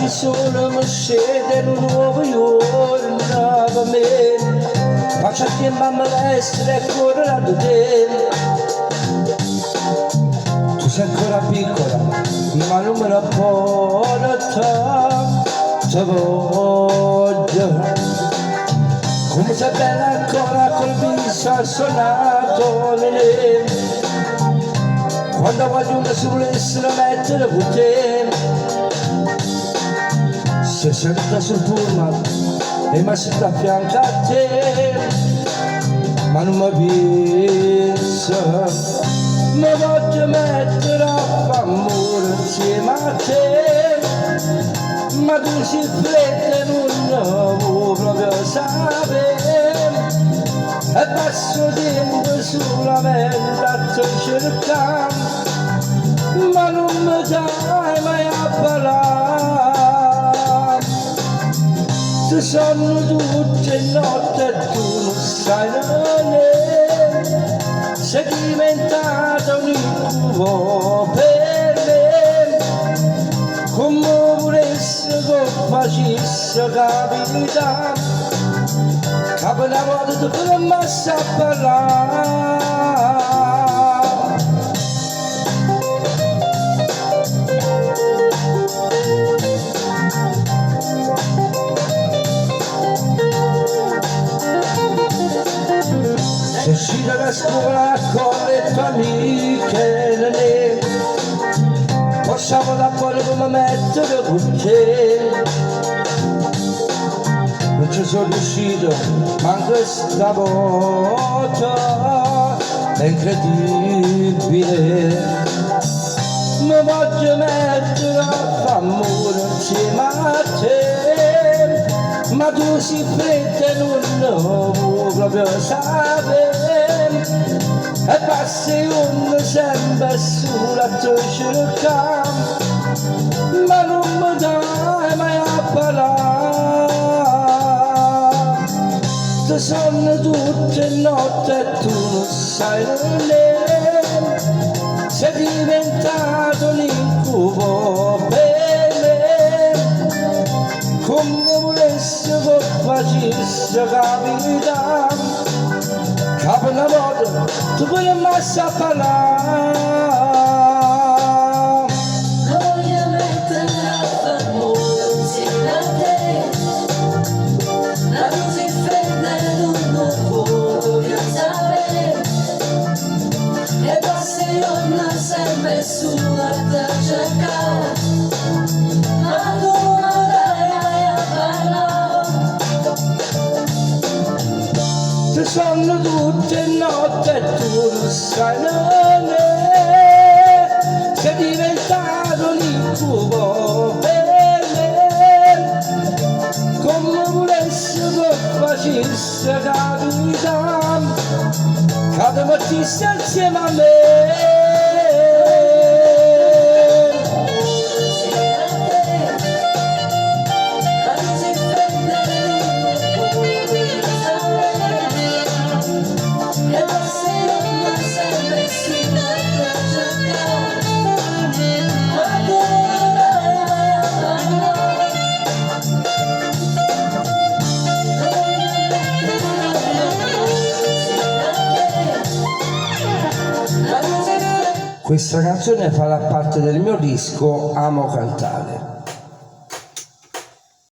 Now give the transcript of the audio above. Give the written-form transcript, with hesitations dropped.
Oggi solo mi scende un nuovo giorno per me. Faccio tempo a me essere ancora da te. Tu sei ancora piccola, ma non me la porta. Ti voglio. Come sei bella ancora col viso suonato nelle. Quando voglio una sulessa la mettere con te. Se senta sul pullman e mi sento a fianco a te, ma non mi pensa, mi voglio mettere a fare amore insieme a te, ma tu si fretta e non vuoi proprio sapere, e passo tempo solamente a te cercare, ma non mi dai mai a parlare. Se sono tutte notti e tu non sai né, sei diventata un incubo per me, come volessi che facessi capitare, che per una volta tu non mi sai parlare. Sei uscita da scuola con le tue amiche, possiamo da fuori come mettere con te. Non ci sono riuscito, ma questa volta è incredibile. Mi voglio mettere a fare amore insieme a te, ma tu si fretta e non vuoi proprio sapere, e passi un sempre sulla tua cerca, ma non mi dai mai a parlare. Se sono tutte notti e tu non sai né, sei diventato un incubo per me, come volessi che facessi capitare, che per una volta tu non mi sai parlare. Voglio mettere a fare amore insieme a te, ma tu si fretta e non voglio sapere, e passi giorni sempre sulla tua cerca, ma tu non dai mai a parlare. Se sono tutte notti e tu non sai né, sei diventato un incubo per me, come volessi che facessi capitare, che ti mettessi insieme a me. Questa canzone farà parte del mio disco Amo Cantare.